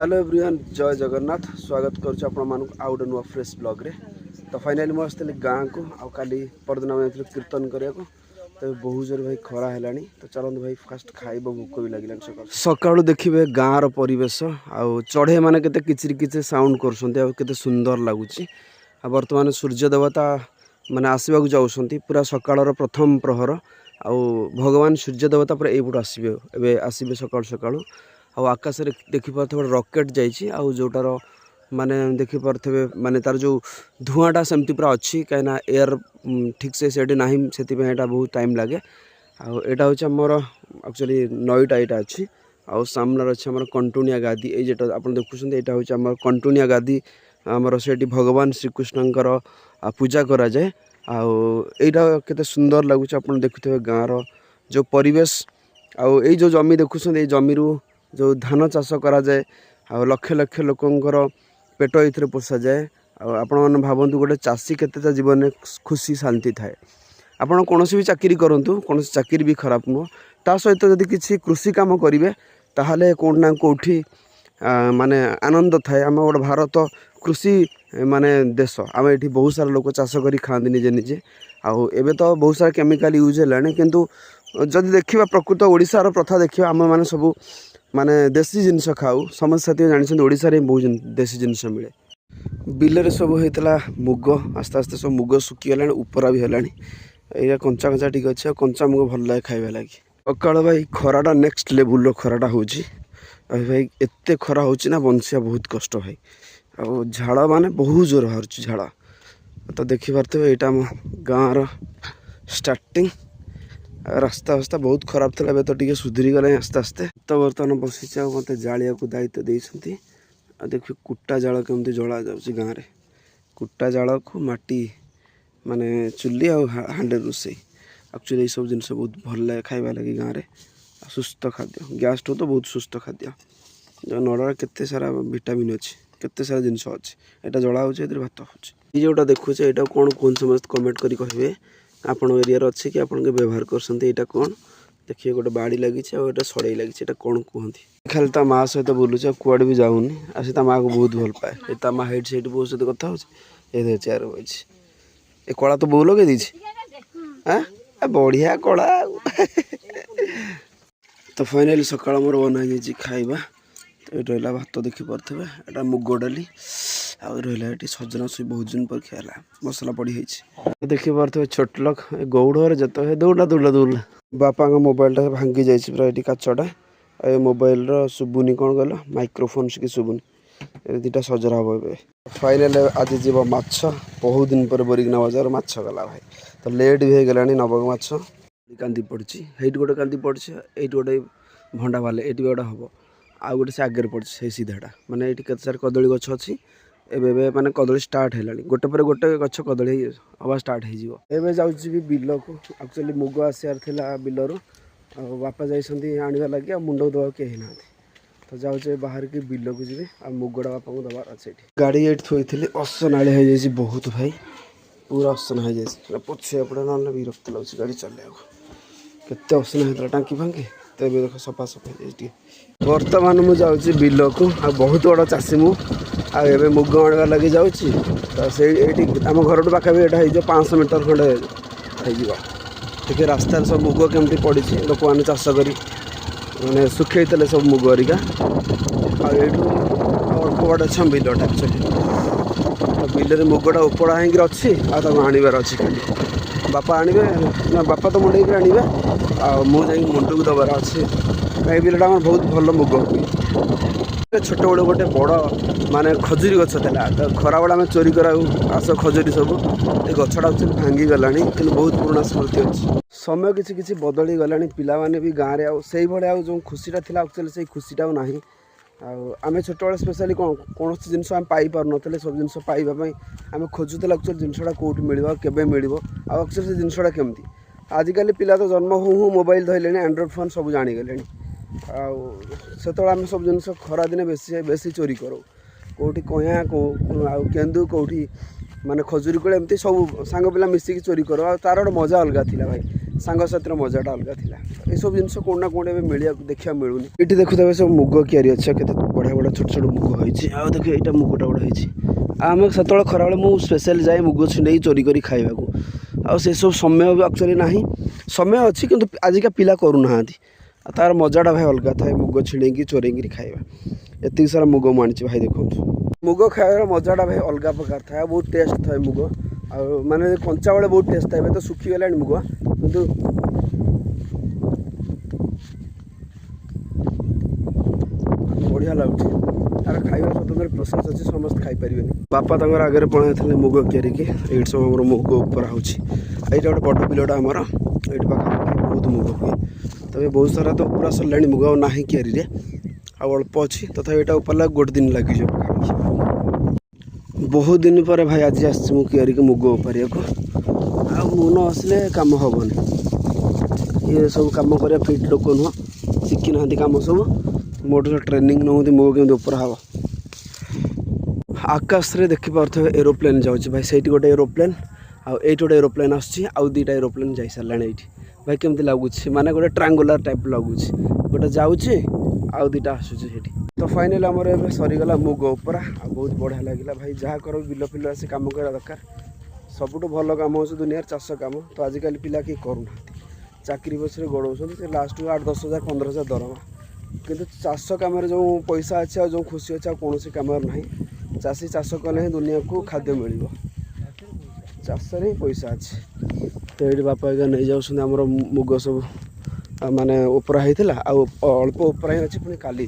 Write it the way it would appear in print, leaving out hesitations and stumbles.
Hello everyone जय जगन्नाथ स्वागत करुच्ची आउ गोटे नुआ फ्रेश ब्लॉग रे। तो फाइनाली मुझे आसती गाँव को आली परदिन आम कीर्तन करने को तो बहुत जोर भाई खरा है। तो चलते भाई फास्ट खाइब भोक भी लगे सकाल सकालू देखिए गाँव परिवेश आउ चढ़े मैंने के किचिर किचिर साउंड कर सुंदर लगुच। बर्तमान सूर्य देवता माने आसवाक जाऊँच पूरा सकाल प्रथम प्रहर आउ भगवान सूर्य देवता पूरा यपट आसबे आसबे सकाल सकालू आकाश में देखिपे रॉकेट जाइए जोटार माने देखिपे माने तार जो धुआँटा सेमती पूरा अच्छी कहीं एयर ठीक से ना से बहुत टाइम लगे। आटा हूँ आमर एक्चुअली नईटा यहाँ अच्छी सामने अच्छे आम कंटुनिया गादी ये आप देखुं यहाँ हूँ आम कंटुनिया गादी आमर से भगवान श्रीकृष्णकर पूजा करा जाए। आईटा केते सुंदर लगुच आप देखुए गाँव जो परिवेश आई जो जमी देखुं ये जमी जो धान चाष करा जाए लक्ष लक्ष लोकंर पेट ये पोषा जाए। आपण मैंने भावतु गोटे चाषी केते जीवन में खुशी शांति थाए। आपड़ कौन भी चाकरी करूँ कौन चाकरी भी खराब नुह ता सहित जदि किसी कृषि कम करेंगे ताहले कौटना कौटी माने आनंद थाए। आम गोटे भारत कृषि माने देश आम ये बहुत सारा लोक चाष कर खाती निजे निजे आवे तो बहुत सारा केमिकल यूज है किंतु जदि देखा प्रकृत ओडिशार प्रथा देखा आम मैंने सब माने देसी जिनस खाऊ समस्त साथी जानते ओडिशा रे बहुत देसी जिनस मिले। बिलरे सब होता मुग आस्ते आस्ते सब मुग सुखीगला उपरा भी है ये कंचा कंचा टी अच्छे कंचा मुग भल लगे खाଇବା लगी। सकाल भाई खराटा नेक्स्ट लेवल खराटा हो भाई एत खरा हो बंशिया बहुत कष्ट भाई झाड़ माने बहुत जोर बाहर झाड़ तो देखिपे यहाँ आम गाँव स्टार्टिंग रास्ता रास्ता बहुत खराब था तो टे सुधरी गला आस्ते आस्ते। तो बर्तमान बसी मत जालिया को दायित्व देती देखिए कुटा जाल केमती जला जाऊँगी गाँव में कुटा जाल को माटी माने चुली हांडे रोसई एक्चुअली ये सब जिनस बहुत भल लगे खाଇବା लगी गाँव में सुस्थ खाद्य गैस ठू तो बहुत सुस्थ खाद्य जो नड़ार केते सारा विटामिन अच्छी केते सारा जिनस अच्छी यहाँ जला हो भात हो जोटा देखुचे यहाँ कौन कौन समस्त कमेंट करी कहे आपण एरिया अच्छे कि आपन के व्यवहार कर कौन देखिए गोटे बाड़ी लगी गोटे सड़े लगी कौन कहती खाली ता माँ सहित बुलूचे कुआड़े भी जाऊनी आसी ता माँ को बहुत भल पाए ता माँ हेड सहित बहुत सहित कथा हो चेयर बजी ए कला तो बहुत लगे हाँ बढ़िया कला तो फाइनाली सकाल मोर बना खाइबा तो ये रहा भात देखिपे यहाँ मुग डाली आउ रहा ये सजना सुई बहुत दिन पर खियाला मसला पड़ी देखिपे छोट लोक गौड़ जत दौड़ा दौड़ा दौड़ा बापा मोबाइल टा भांगी जाइए पूरा ये काचटा ये मोबाइल शुभुनी कौन कहल माइक्रोफोन की शुभुनी दुटा सजरा हम ए फाइनाल आज जीव माछ बहुत दिन पर बरिगना बजार माछ गला भाई तो लेट भी हो गला नबक माछ कांदी पड़ी ये गोटे कांदी पड़ी ये गोटे भंडा बाले ये गोटे हम आउ गोटे से आगे पड़ी सीधाटा माने ये केते सारे कदली गछ अच्छी एबे माने कदली स्टार्ट है गोटे पर गोटे गछ कदली हवा स्टार्ट हो जाऊँगी बिल को एक्चुअली मुग आसार था बिलर बापा जाइए आने लगे मुंड दवा कहीं ना तो जाऊे बाहर की बिल को जी मुगड़ा बापा को दबार अच्छे गाड़ी ये थोड़ी असनाड़ी हो जाए बहुत भाई पूरा असना हो जाए पछे एपटे ना विरक्त लगे गाड़ी चलने केते असना होता टांकी फांकी तो ये देख सफा सफा हो बर्तमान मुझे बिल को बहुत बड़ा चाषी मुझे मुग आने लगे जाऊँगी तो से आम घर पाखापी ये 500 मीटर खंडे हो रास्तार सब मुग केमती पड़ी लोक मैंने चाष कर मैंने सुखे सब मुग हरिका अल्प बट अच्छा बिलटा एक्चुअली बिल मुगटा उपड़ा होकर अच्छी आनबार अच्छी खाली बापा आने ना बापा तो मुंडे आने मुझे मुंडू को दबार अच्छे कहीं बिलटा बहुत भल मुग हुए छोट बड़े गोटे बड़ माने खजुरी गछ था तो खरा बेला आम चोरी करा आस खजुरी सब ये गछटा भांगी गला कि बहुत पुराना स्मृति अच्छी समय किसी किसी बदली गला पिला माने भी गाँव में आई भाई जो खुशीटा था एक्चुअली से खुशीटा ना आम छोट बड़े स्पेशली कौन जिनस आम पाइपार ना सब जिन पाइबापी आम खोजुला एक्चुअली जिनसा कौट मिल के मिल एक्चुअली से जिनसा केमती आजिकल पिला तो जन्म हूँ मोबाइल धरले एंड्रॉइड फोन सब जाणीगले से आम सब जिन खरा दिन बेसी चोरी करो कौटी कया केन्दु कौटी माने खजुरी कोले एमती सब सांग पिला मिसिकी चोरी करो तार गोटे मजा अलग था भाई सांग साथी मजाटा अलग था ये सब जिन कौन ना कौन मिल देखा मिलूनी ये देखुए सब मुग क्यारी अच्छे के बढ़िया बढ़िया छोट छोट मुग होती आउ देख यहाँ मुगटा गोटे होती आम से खराबे मुझे स्पेशल जाए मुग छिंडे चोरी कर खावा आ से सब समय भी एक्चुअली ना समय अच्छी कि आजिका पिला करूना तार मजाटा भाई अलग थाए मुग छिड़े चोरे खाଇବା एतिक सारा मुग मुझे भाई देखो मुग खाइबार मजाटा भाई अलग प्रकार थाए बहुत टेस्ट थाए मुग आ माने कंचा बेले बहुत टेस्ट थाए तो सुखीगला मुग किंतु बढ़िया लगुच तार खाଇବା स्वतंत्र प्रोसेस अच्छी समस्त खाईपर बापा तक आगे पढ़ाई मुग क्यारिक ये सब आम मुग उपरा हो गोटे बड़ बिलटा आमर ये पाखापाखि बहुत मुग हुए तब बहुत सारा तो पूरा सरला मुग ना क्यारी अल्प अच्छी तथा यहाँ उपरला गोटे दिन लगे बहुत दिन पर भाई आज आसरी के मुग उपारे को मन आसिले कम हेनी ये सब कम कर फिट लोक नुह शिखी ना कम सब मोटर ट्रेनिंग नौकरी मुग केमी उपरा हम आकाश रे देखी पार्थे एरोप्लेन जाऊँगी भाई से गोटे एरोप्लेन आईट गोटे एरोप्लेन आउ दुईटा एरोप्लेन जा सारा ये भाई केमती लगुच माने गोटे ट्रायंगुलर टाइप लगुच गोटे जाऊँगी आउ दुईटा आसूसी तो फाइनाली आमर ए सरीगला मुग उपरा बहुत बढ़िया लगे भाई जहाँ कर बिल फिल आसी कम करा दरकार सबुठ भल कम हो दुनिया चाष कम तो आजिकल पिला कि करूना चाकरी बस गोड़े लास्ट 8-10 हज़ार 15,000 दरमा किंतु चाष कम जो पैसा अच्छे और जो खुशी अच्छे कौन कम ना चाषी चाष कले ही दुनिया को खाद्य मिल चाष ही पैसा अच्छे तो ये बापा आगे नहीं जाऊँ मुग सब माने उपरा होता अल्प उपरा ही अच्छे पुणी काली